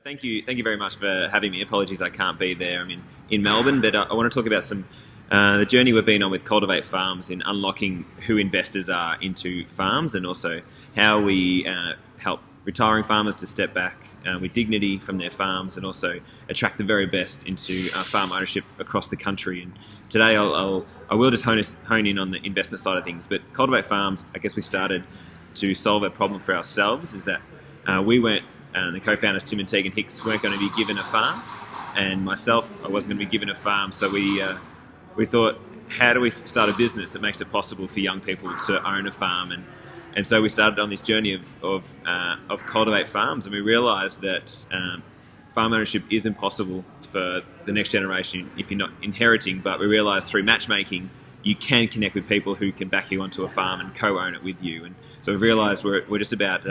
Thank you very much for having me. Apologies I can't be there. I'm in Melbourne, but I want to talk about the journey we've been on with Cultivate Farms in unlocking who investors are into farms, and also how we help retiring farmers to step back with dignity from their farms, and also attract the very best into farm ownership across the country. And today I will just hone in on the investment side of things. But Cultivate Farms, I guess we started to solve a problem for ourselves, is that we weren't, the co-founders Tim and Tegan Hicks weren't going to be given a farm, and myself, I wasn't going to be given a farm. So we thought, how do we start a business that makes it possible for young people to own a farm? And so we started on this journey of Cultivate Farms, and we realised that farm ownership isn't possible for the next generation if you're not inheriting. But we realised through matchmaking, you can connect with people who can back you onto a farm and co-own it with you. And so we've realised we're just about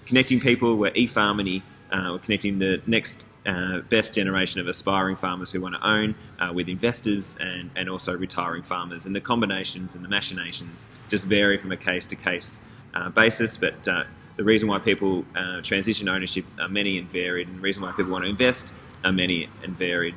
connecting people. We're eFarmony. We're connecting the next best generation of aspiring farmers who want to own with investors and also retiring farmers. And the combinations and the machinations just vary from a case-to-case basis. But the reason why people transition ownership are many and varied, and the reason why people want to invest are many and varied.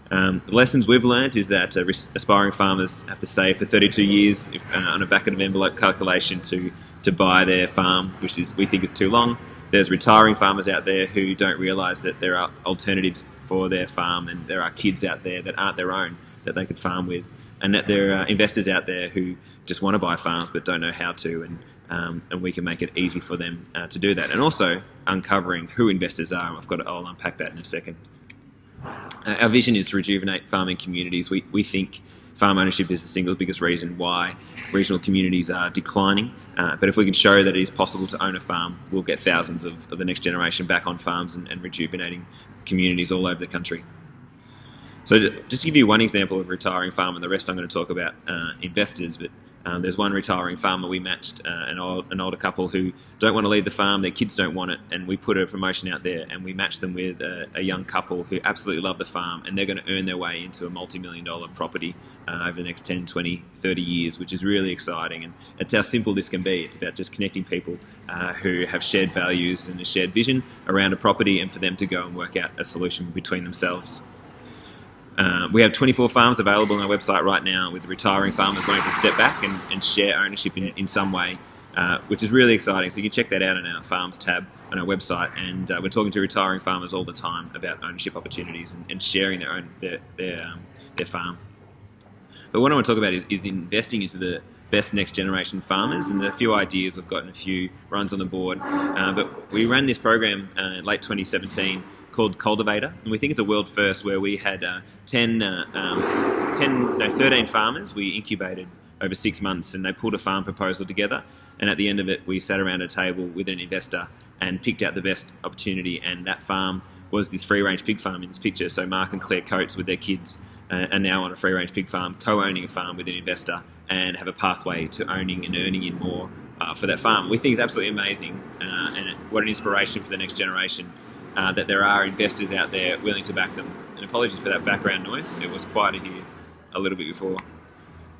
The lessons we've learned is that aspiring farmers have to save for 32 years on a back-of-the-envelope calculation to buy their farm, which we think is too long. There's retiring farmers out there who don't realise that there are alternatives for their farm, and there are kids out there that aren't their own that they could farm with, and that there are investors out there who just want to buy farms but don't know how to, and we can make it easy for them to do that. And also uncovering who investors are, and I'll unpack that in a second. Our vision is to rejuvenate farming communities. We think farm ownership is the single biggest reason why regional communities are declining. But if we can show that it is possible to own a farm, we'll get thousands of the next generation back on farms and rejuvenating communities all over the country. So just to give you one example of a retiring farm, and the rest I'm going to talk about investors, but there's one retiring farmer we matched, an older couple who don't want to leave the farm, their kids don't want it, and we put a promotion out there and we matched them with a young couple who absolutely love the farm, and they're going to earn their way into a multi-million-dollar property over the next 10, 20, 30 years, which is really exciting. And it's how simple this can be. It's about just connecting people who have shared values and a shared vision around a property, and for them to go and work out a solution between themselves. We have 24 farms available on our website right now, with retiring farmers wanting to step back and share ownership in some way, which is really exciting. So you can check that out on our farms tab on our website, and we're talking to retiring farmers all the time about ownership opportunities and sharing their farm. But what I want to talk about is investing into the best next generation farmers, and a few ideas we've got and a few runs on the board. But we ran this program in late 2017 called Cultivate, and we think it's a world first, where we had 13 farmers we incubated over 6 months, and they pulled a farm proposal together, and at the end of it we sat around a table with an investor and picked out the best opportunity. And that farm was this free-range pig farm in this picture. So Mark and Claire Coates with their kids are now on a free-range pig farm, co-owning a farm with an investor, and have a pathway to owning and earning in more for that farm. We think it's absolutely amazing, and what an inspiration for the next generation, that there are investors out there willing to back them. And apologies for that background noise, it was quieter here a little bit before.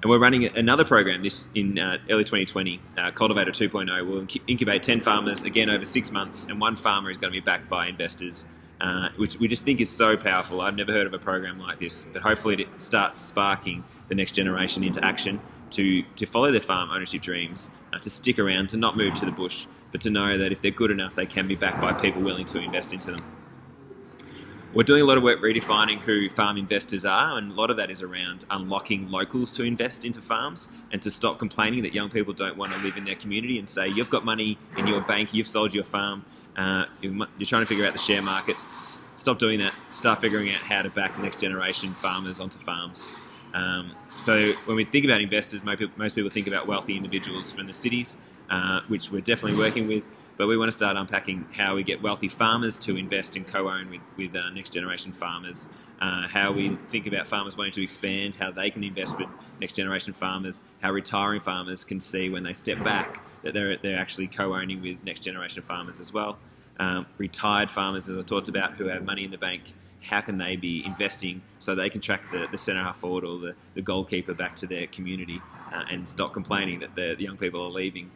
And we're running another program in early 2020, Cultivate 2.0. We'll incubate 10 farmers, again over 6 months, and one farmer is going to be backed by investors, which we just think is so powerful. I've never heard of a program like this, but hopefully it starts sparking the next generation into action to follow their farm ownership dreams, to stick around, to not move to the bush, but to know that if they're good enough, they can be backed by people willing to invest into them. We're doing a lot of work redefining who farm investors are, and a lot of that is around unlocking locals to invest into farms, and to stop complaining that young people don't want to live in their community, and say, you've got money in your bank, you've sold your farm, you're trying to figure out the share market. Stop doing that. Start figuring out how to back next generation farmers onto farms. So when we think about investors, most people think about wealthy individuals from the cities, which we're definitely working with, but we want to start unpacking how we get wealthy farmers to invest and co-own with next generation farmers, how we think about farmers wanting to expand, how they can invest with next generation farmers, how retiring farmers can see when they step back that they're actually co-owning with next generation farmers as well. Retired farmers, as I talked about, who have money in the bank, how can they be investing so they can track the centre half forward or the goalkeeper back to their community, and stop complaining that the young people are leaving.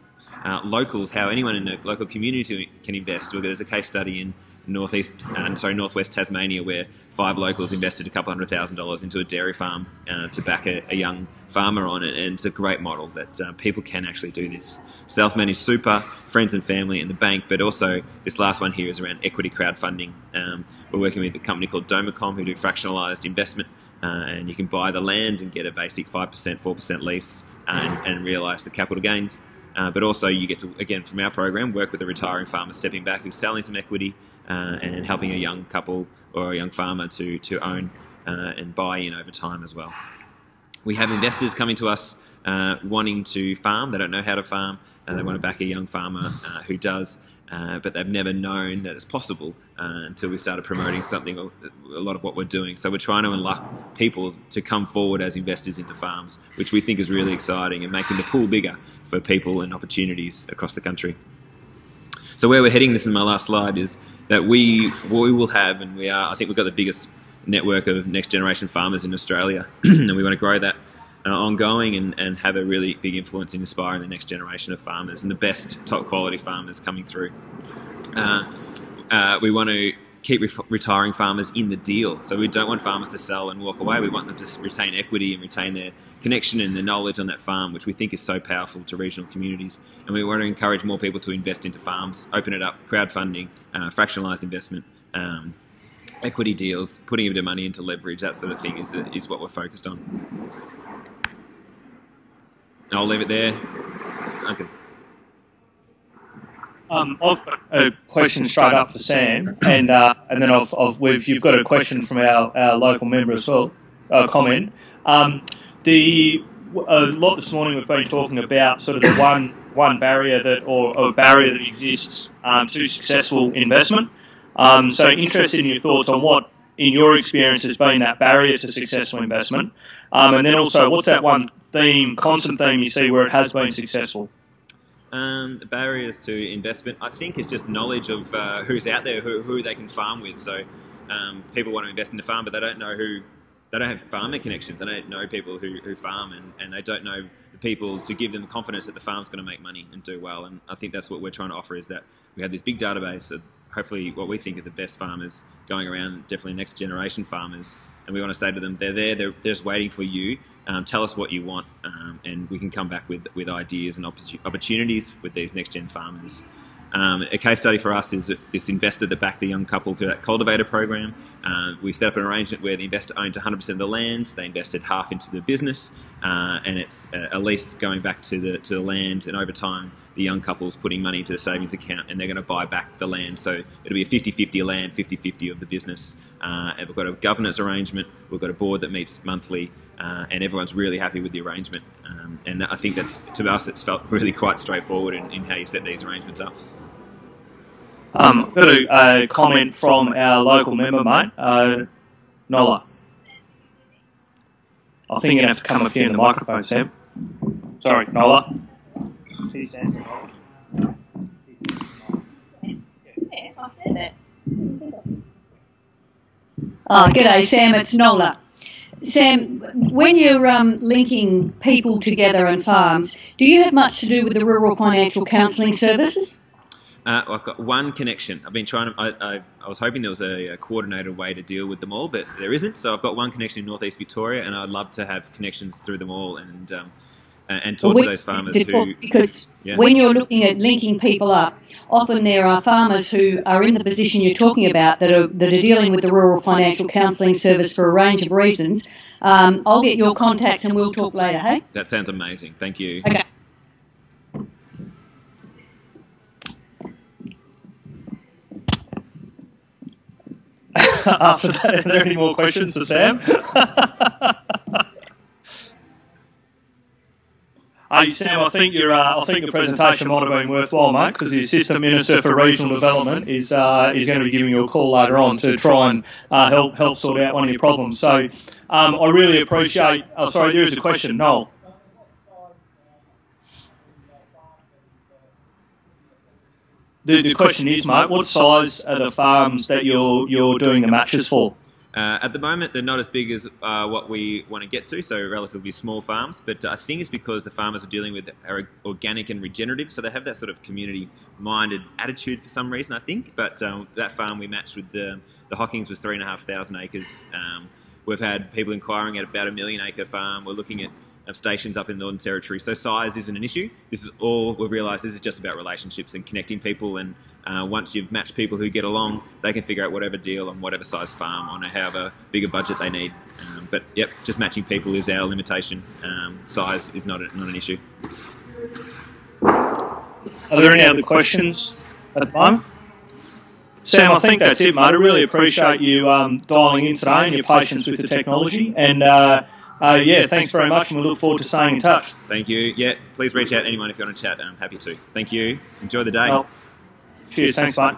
Locals, how anyone in a local community can invest. There's a case study in northwest Tasmania, where 5 locals invested a couple $100,000 into a dairy farm to back a young farmer on it. And it's a great model that people can actually do this. Self-managed super, friends and family, and the bank, but also this last one here is around equity crowdfunding. We're working with a company called Domicom who do fractionalised investment, and you can buy the land and get a basic 5%, 4% lease and realise the capital gains. But also you get to, again, from our program, work with a retiring farmer stepping back who's selling some equity and helping a young couple or a young farmer to own and buy in over time as well. We have investors coming to us wanting to farm. They don't know how to farm, and they want to back a young farmer who does, but they've never known that it's possible until we started promoting something, a lot of what we're doing. So we're trying to unlock people to come forward as investors into farms, which we think is really exciting, and making the pool bigger for people and opportunities across the country. So where we're heading, this is my last slide, is that we will have, and we are, I think we've got the biggest network of next generation farmers in Australia, and we want to grow that ongoing and have a really big influence in inspiring the next generation of farmers and the best top quality farmers coming through. We want to keep retiring farmers in the deal. So we don't want farmers to sell and walk away. We want them to retain equity and retain their connection and the knowledge on that farm, which we think is so powerful to regional communities. And we want to encourage more people to invest into farms, open it up, crowdfunding, fractionalised investment, equity deals, putting a bit of money into leverage, that sort of thing is what we're focused on. I'll leave it there. Okay. I've got a question straight up for Sam, and then you've got a question from our local member as well. Comment. A lot this morning we've been talking about sort of the one barrier or barrier that exists to successful investment. So interested in your thoughts on what, in your experience, has been that barrier to successful investment, and then also what's that one constant theme you see where it has been successful? The barriers to investment, I think, is just knowledge of who's out there, who they can farm with. So people want to invest in the farm, but they don't know they don't have farmer connections. They don't know people who farm, and they don't know the people to give them confidence that the farm's going to make money and do well. And I think that's what we're trying to offer, is that we have this big database of hopefully what we think are the best farmers going around, definitely next generation farmers. And we want to say to them, they're there, they're just waiting for you. Tell us what you want, and we can come back with ideas and opportunities with these next-gen farmers. A case study for us is this investor that backed the young couple through that Cultivate program. We set up an arrangement where the investor owned 100% of the land. They invested half into the business, and it's a lease going back to the land. And over time, the young couple's putting money into the savings account, and they're going to buy back the land. So it'll be a 50-50 land, 50-50 of the business. And we've got a governance arrangement. We've got a board that meets monthly, and everyone's really happy with the arrangement. And I think that's, to us, it's felt really quite straightforward in how you set these arrangements up. I've got a comment from our local member, mate, Nola. I think you're going to have to come up here in the microphone, Sam. Sorry, Nola. Yeah, I said that. Oh, g'day, Sam. It's Nola. Sam, when you're linking people together in farms, do you have much to do with the Rural Financial Counselling Services? I've got one connection. I've been trying to. I was hoping there was a coordinated way to deal with them all, but there isn't. So I've got one connection in Northeast Victoria, and I'd love to have connections through them all and talk to those farmers who. Because when you're looking at linking people up, often there are farmers who are in the position you're talking about that are dealing with the Rural Financial Counselling Service for a range of reasons. I'll get your contacts and we'll talk later. Hey. That sounds amazing. Thank you. Okay. After that, are there any more questions for Sam? Sam, I think your presentation might have been worthwhile, mate, because the Assistant Minister for Regional Development is going to be giving you a call later on to try and help sort out one of your problems. So I really appreciate. Oh, sorry, there is a question, Noel. The question is, mate, what size are the farms that you're doing the matches for? At the moment, they're not as big as what we want to get to, so relatively small farms. But I think it's because the farmers we're dealing with are organic and regenerative, so they have that sort of community-minded attitude for some reason, I think. But that farm we matched with the Hockings was 3,500 acres. We've had people inquiring at about a 1 million acre farm. We're looking at stations up in the Northern Territory. So size isn't an issue. This is all we've realised. This is just about relationships and connecting people. And once you've matched people who get along, they can figure out whatever deal on whatever size farm on however big a budget they need. But yep, just matching people is our limitation. Size is not an issue. Are there any other questions at the moment? Sam, I think that's it, mate. I really appreciate you dialing in today and your patience with the technology. And yeah, thanks very much, and we look forward to staying in touch. Thank you. Yeah, please reach out anyone if you want to chat. I'm happy to. Thank you. Enjoy the day. Well, cheers. Thanks, mate.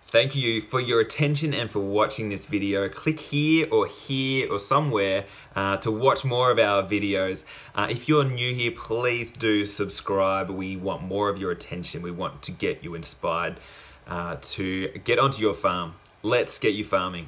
Thank you for your attention and for watching this video. Click here or somewhere to watch more of our videos. If you're new here, please do subscribe. We want more of your attention. We want to get you inspired to get onto your farm. Let's get you farming.